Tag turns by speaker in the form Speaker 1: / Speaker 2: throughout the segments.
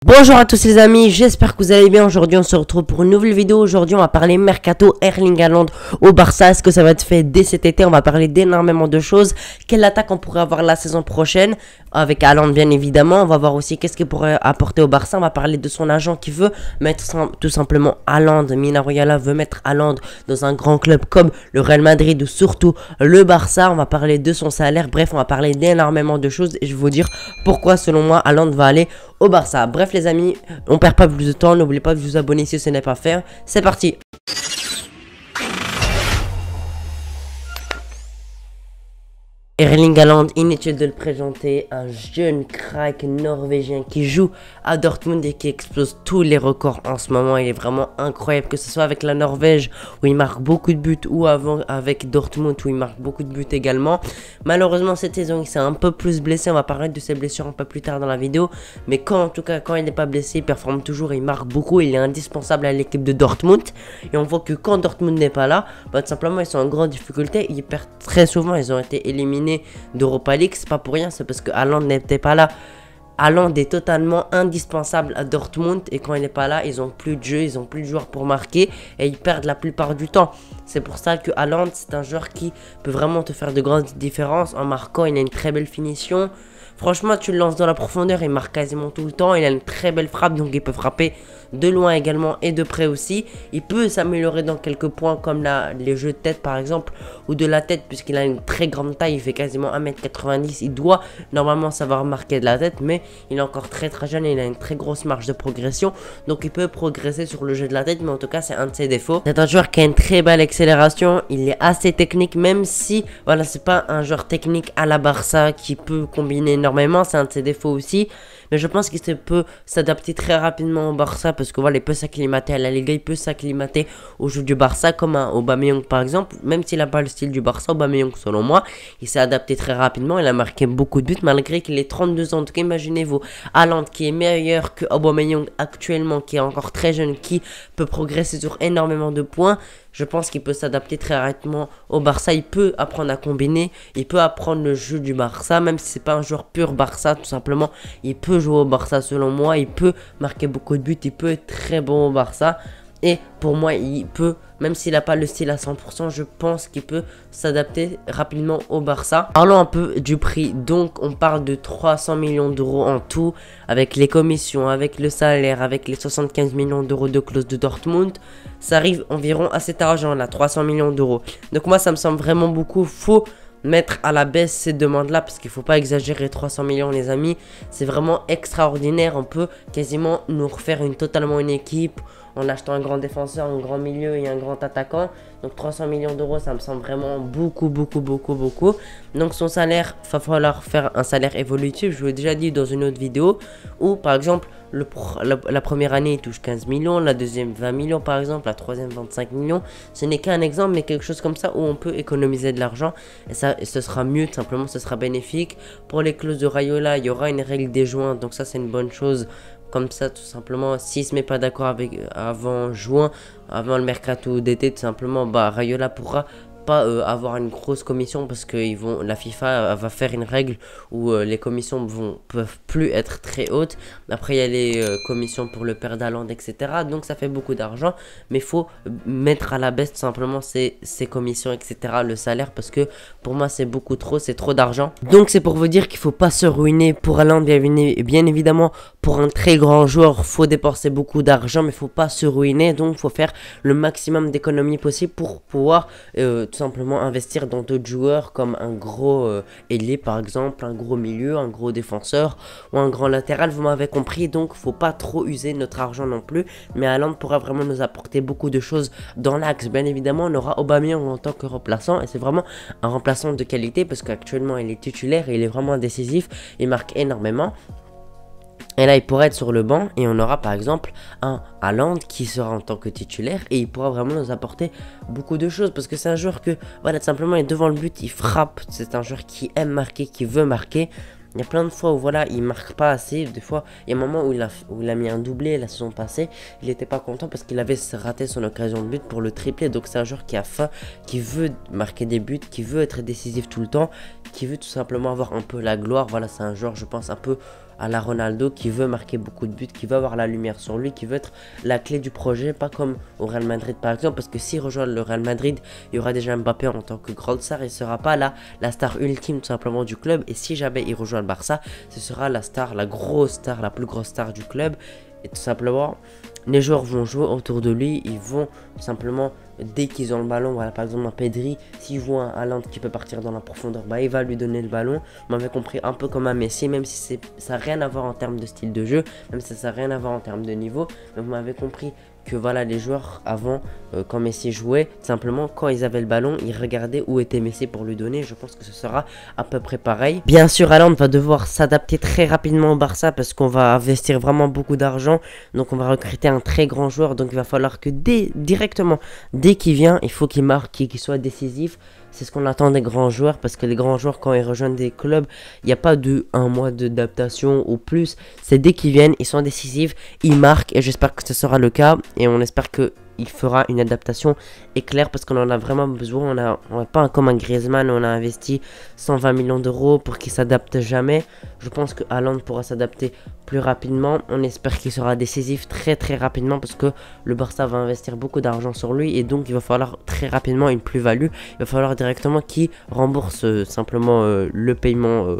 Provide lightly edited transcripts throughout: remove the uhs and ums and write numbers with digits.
Speaker 1: Bonjour à tous les amis, j'espère que vous allez bien. Aujourd'hui on se retrouve pour une nouvelle vidéo. Aujourd'hui on va parler Mercato Erling Haaland au Barça. Est-ce que ça va être fait dès cet été? On va parler d'énormément de choses. Quelle attaque on pourrait avoir la saison prochaine avec Haaland bien évidemment. On va voir aussi qu'est-ce qu'il pourrait apporter au Barça. On va parler de son agent qui veut mettre tout simplement Haaland. Mino Raiola veut mettre Haaland dans un grand club comme le Real Madrid ou surtout le Barça. On va parler de son salaire. Bref, on va parler d'énormément de choses et je vais vous dire pourquoi selon moi Haaland va aller au Barça. Bref les amis, on perd pas plus de temps, n'oubliez pas de vous abonner si ce n'est pas fait. C'est parti. Erling Haaland, inutile de le présenter, un jeune crack norvégien qui joue à Dortmund et qui explose tous les records en ce moment. Il est vraiment incroyable, que ce soit avec la Norvège où il marque beaucoup de buts ou avant avec Dortmund où il marque beaucoup de buts également. Malheureusement cette saison il s'est un peu plus blessé, on va parler de ses blessures un peu plus tard dans la vidéo. Mais en tout cas quand il n'est pas blessé, il performe toujours, il marque beaucoup, il est indispensable à l'équipe de Dortmund. Et on voit que quand Dortmund n'est pas là, tout simplement ils sont en grande difficulté, ils perdent très souvent, ils ont été éliminés d'Europa League, c'est pas pour rien, c'est parce que Haaland n'était pas là. Haaland est totalement indispensable à Dortmund et quand il n'est pas là, ils ont plus de jeu, ils ont plus de joueurs pour marquer et ils perdent la plupart du temps. C'est pour ça que Haaland, c'est un joueur qui peut vraiment te faire de grandes différences en marquant. Il a une très belle finition. Franchement, tu le lances dans la profondeur, il marque quasiment tout le temps. Il a une très belle frappe, donc il peut frapper de loin également et de près aussi. Il peut s'améliorer dans quelques points comme les jeux de tête par exemple ou de la tête puisqu'il a une très grande taille. Il fait quasiment 1m90. Il doit normalement savoir marquer de la tête, mais il est encore très jeune et il a une très grosse marge de progression. Donc il peut progresser sur le jeu de la tête, mais en tout cas c'est un de ses défauts. C'est un joueur qui a une très belle accélération. Il est assez technique, même si voilà, c'est pas un joueur technique à la Barça qui peut combiner énormément. C'est un de ses défauts aussi. Mais je pense qu'il peut s'adapter très rapidement au Barça parce que voilà, il peut s'acclimater à la Liga, il peut s'acclimater au jeu du Barça comme un Aubameyang par exemple. Même s'il n'a pas le style du Barça, Aubameyang selon moi, il s'est adapté très rapidement. Il a marqué beaucoup de buts malgré qu'il ait 32 ans. En tout cas, imaginez-vous, Haaland qui est meilleur que Aubameyang actuellement, qui est encore très jeune, qui peut progresser sur énormément de points. Je pense qu'il peut s'adapter très rapidement au Barça. Il peut apprendre à combiner. Il peut apprendre le jeu du Barça. Même si c'est pas un joueur pur Barça, tout simplement. Il peut jouer au Barça selon moi. Il peut marquer beaucoup de buts. Il peut être très bon au Barça. Et pour moi, il peut, même s'il n'a pas le style à 100%, je pense qu'il peut s'adapter rapidement au Barça. Parlons un peu du prix. Donc, on parle de 300 millions d'euros en tout, avec les commissions, avec le salaire, avec les 75 millions d'euros de clause de Dortmund. Ça arrive environ à cet argent-là, 300 millions d'euros. Donc, moi, ça me semble vraiment beaucoup. Faut mettre à la baisse ces demandes-là parce qu'il ne faut pas exagérer. 300 millions, les amis, c'est vraiment extraordinaire. On peut quasiment nous refaire totalement une équipe en achetant un grand défenseur, un grand milieu et un grand attaquant. Donc 300 millions d'euros, ça me semble vraiment beaucoup. Donc son salaire, il va falloir faire un salaire évolutif. Je vous l'ai déjà dit dans une autre vidéo où par exemple la première année il touche 15 millions, la deuxième 20 millions par exemple, la troisième 25 millions. Ce n'est qu'un exemple, mais quelque chose comme ça où on peut économiser de l'argent et ce sera mieux, tout simplement, ce sera bénéfique. Pour les clauses de Raiola, il y aura une règle des joints, donc ça c'est une bonne chose. Comme ça, tout simplement, s'il se met pas d'accord avec avant juin, avant le mercato d'été, tout simplement, Raiola pourra pas avoir une grosse commission parce que la FIFA va faire une règle où les commissions peuvent plus être très hautes. Après il y a les commissions pour le père d'Haaland, etc. Donc ça fait beaucoup d'argent, mais il faut mettre à la baisse tout simplement ces commissions, etc. Le salaire, parce que pour moi c'est beaucoup trop, c'est trop d'argent. Donc c'est pour vous dire qu'il faut pas se ruiner pour Haaland. Bien évidemment, pour un très grand joueur faut dépenser beaucoup d'argent, mais il faut pas se ruiner. Donc il faut faire le maximum d'économies possible pour pouvoir tout simplement investir dans d'autres joueurs comme un gros ailier par exemple, un gros milieu, un gros défenseur ou un grand latéral. Vous m'avez compris, donc faut pas trop user notre argent non plus. Mais Haaland pourra vraiment nous apporter beaucoup de choses dans l'axe. Bien évidemment, on aura Aubameyang en tant que remplaçant et c'est vraiment un remplaçant de qualité parce qu'actuellement il est titulaire et il est vraiment décisif, il marque énormément. Et là, il pourrait être sur le banc et on aura par exemple un Haaland qui sera en tant que titulaire et il pourra vraiment nous apporter beaucoup de choses parce que c'est un joueur que, voilà, tout simplement, il est devant le but, il frappe. C'est un joueur qui aime marquer, qui veut marquer. Il y a plein de fois où voilà, il marque pas assez. Des fois, il y a un moment où il a mis un doublé la saison passée. Il n'était pas content parce qu'il avait raté son occasion de but pour le triplé. Donc c'est un joueur qui a faim, qui veut marquer des buts, qui veut être décisif tout le temps, qui veut tout simplement avoir un peu la gloire. Voilà, c'est un joueur, je pense, un peu à la Ronaldo, qui veut marquer beaucoup de buts, qui veut avoir la lumière sur lui, qui veut être la clé du projet, pas comme au Real Madrid par exemple, parce que s'il rejoint le Real Madrid, il y aura déjà Mbappé en tant que grande star, il sera pas là la star ultime tout simplement du club, et si jamais il rejoint le Barça, ce sera la star, la grosse star, la plus grosse star du club, et tout simplement les joueurs vont jouer autour de lui, ils vont tout simplement, dès qu'ils ont le ballon, voilà, par exemple un Pedri, s'il voit un Haaland qui peut partir dans la profondeur, bah il va lui donner le ballon. Vous m'avez compris, un peu comme un Messi, même si ça n'a rien à voir en termes de style de jeu, même si ça n'a rien à voir en termes de niveau, mais vous m'avez compris que voilà, les joueurs avant, quand Messi jouait, simplement quand ils avaient le ballon, ils regardaient où était Messi pour lui donner. Je pense que ce sera à peu près pareil. Bien sûr, Haaland va devoir s'adapter très rapidement au Barça parce qu'on va investir vraiment beaucoup d'argent, donc on va recruter un très grand joueur, donc il va falloir que directement, dès qu'il vient, il faut qu'il marque, qu'il soit décisif. C'est ce qu'on attend des grands joueurs, parce que les grands joueurs, quand ils rejoignent des clubs, il n'y a pas de un mois d'adaptation ou plus. C'est dès qu'ils viennent, ils sont décisifs, ils marquent, et j'espère que ce sera le cas. Et on espère que il fera une adaptation éclair, parce qu'on en a vraiment besoin. On n'a pas comme un Griezmann, on a investi 120 millions d'euros pour qu'il s'adapte jamais. Je pense que Haaland pourra s'adapter plus rapidement. On espère qu'il sera décisif très rapidement, parce que le Barça va investir beaucoup d'argent sur lui, et donc il va falloir très rapidement une plus-value. Il va falloir directement qu'il rembourse simplement le paiement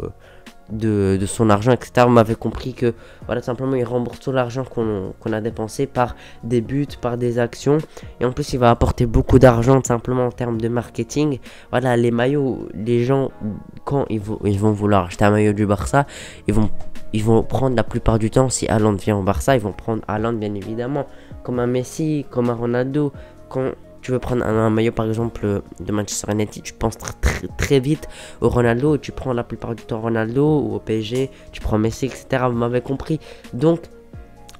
Speaker 1: de son argent, etc. Vous m'avez compris que voilà, simplement il rembourse tout l'argent qu'on a dépensé par des buts, par des actions, et en plus il va apporter beaucoup d'argent simplement en termes de marketing. Voilà, les maillots, les gens, quand ils vont vouloir acheter un maillot du Barça, ils vont prendre la plupart du temps, si Haaland vient au Barça, ils vont prendre Haaland bien évidemment, comme un Messi, comme un Ronaldo. Quand tu veux prendre un maillot par exemple de Manchester United, tu penses très vite au Ronaldo, tu prends la plupart du temps Ronaldo, ou au PSG, tu prends Messi, etc. Vous m'avez compris. Donc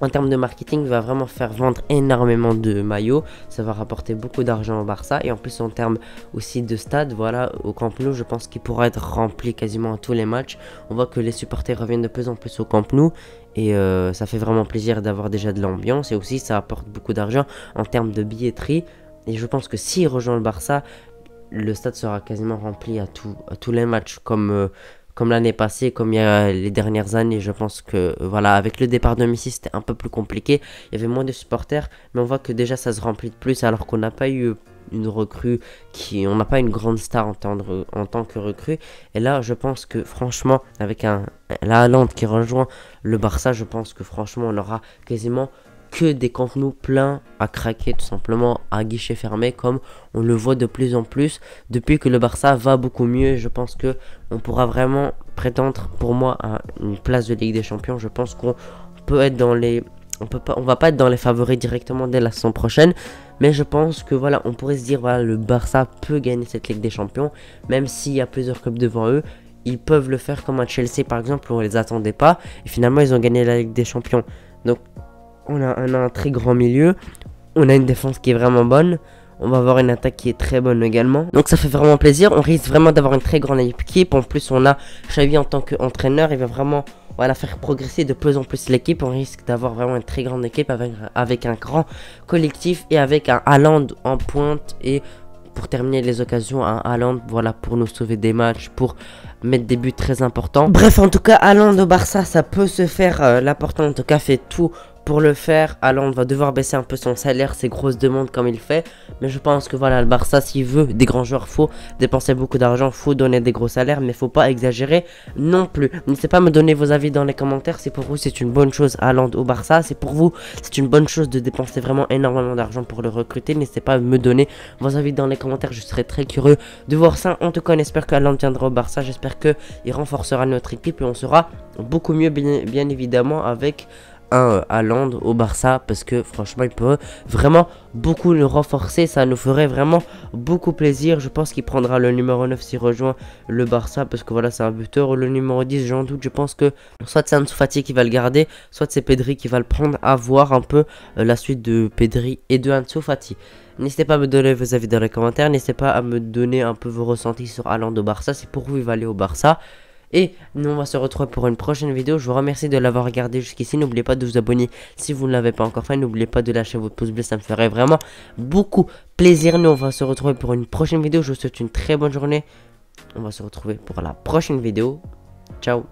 Speaker 1: en termes de marketing, il va vraiment faire vendre énormément de maillots. Ça va rapporter beaucoup d'argent au Barça. Et en plus, en termes aussi de stade, voilà, au Camp Nou, je pense qu'il pourra être rempli quasiment à tous les matchs. On voit que les supporters reviennent de plus en plus au Camp Nou. Et ça fait vraiment plaisir d'avoir déjà de l'ambiance. Et aussi, ça apporte beaucoup d'argent en termes de billetterie. Et je pense que s'il rejoint le Barça, le stade sera quasiment rempli à tous les matchs, comme l'année passée, comme il y a les dernières années. Je pense que voilà, avec le départ de Messi, c'était un peu plus compliqué. Il y avait moins de supporters, mais on voit que déjà ça se remplit de plus, alors qu'on n'a pas eu une recrue, on n'a pas une grande star en tant que recrue. Et là, je pense que franchement, avec la Haaland qui rejoint le Barça, je pense que franchement, on aura quasiment que des Camp Nou pleins à craquer, tout simplement à guichet fermé, comme on le voit de plus en plus depuis que le Barça va beaucoup mieux. Je pense que on pourra vraiment prétendre pour moi à une place de Ligue des Champions. Je pense qu'on peut être dans les on va pas être dans les favoris directement dès la saison prochaine, mais je pense que voilà, on pourrait se dire voilà, le Barça peut gagner cette Ligue des Champions, même s'il y a plusieurs clubs devant eux. Ils peuvent le faire comme à Chelsea par exemple, où on les attendait pas et finalement ils ont gagné la Ligue des Champions. Donc on a un très grand milieu, on a une défense qui est vraiment bonne, on va avoir une attaque qui est très bonne également. Donc ça fait vraiment plaisir, on risque vraiment d'avoir une très grande équipe. En plus on a Xavi en tant qu'entraîneur, il va vraiment voilà, faire progresser de plus en plus l'équipe. On risque d'avoir vraiment une très grande équipe avec un grand collectif et avec un Haaland en pointe. Et pour terminer les occasions, un Haaland, voilà, pour nous sauver des matchs, pour mettre des buts très importants. Bref, en tout cas, Haaland au Barça, ça peut se faire. L'important, en tout cas, fait tout pour le faire. Haaland va devoir baisser un peu son salaire, ses grosses demandes comme il fait. Mais je pense que voilà, le Barça, s'il veut des grands joueurs, faut dépenser beaucoup d'argent, faut donner des gros salaires, mais faut pas exagérer non plus. N'hésitez pas à me donner vos avis dans les commentaires. Si pour vous c'est une bonne chose Haaland au Barça, c'est pour vous c'est une bonne chose de dépenser vraiment énormément d'argent pour le recruter. N'hésitez pas à me donner vos avis dans les commentaires, je serais très curieux de voir ça. En tout cas, on espère que Haaland viendra au Barça, j'espère qu'il renforcera notre équipe et on sera beaucoup mieux bien évidemment avec un Haaland au Barça, parce que franchement il peut vraiment beaucoup le renforcer, ça nous ferait vraiment beaucoup plaisir. Je pense qu'il prendra le numéro 9 s'il rejoint le Barça, parce que voilà, c'est un buteur. Le numéro 10, j'en doute, je pense que soit c'est Ansu Fati qui va le garder, soit c'est Pedri qui va le prendre, à voir un peu la suite de Pedri et de Ansu Fati. N'hésitez pas à me donner vos avis dans les commentaires, n'hésitez pas à me donner un peu vos ressentis sur Haaland au Barça, si pour vous il va aller au Barça. Et nous on va se retrouver pour une prochaine vidéo. Je vous remercie de l'avoir regardé jusqu'ici. N'oubliez pas de vous abonner si vous ne l'avez pas encore fait. N'oubliez pas de lâcher votre pouce bleu, ça me ferait vraiment beaucoup plaisir. Nous on va se retrouver pour une prochaine vidéo. Je vous souhaite une très bonne journée. On va se retrouver pour la prochaine vidéo. Ciao.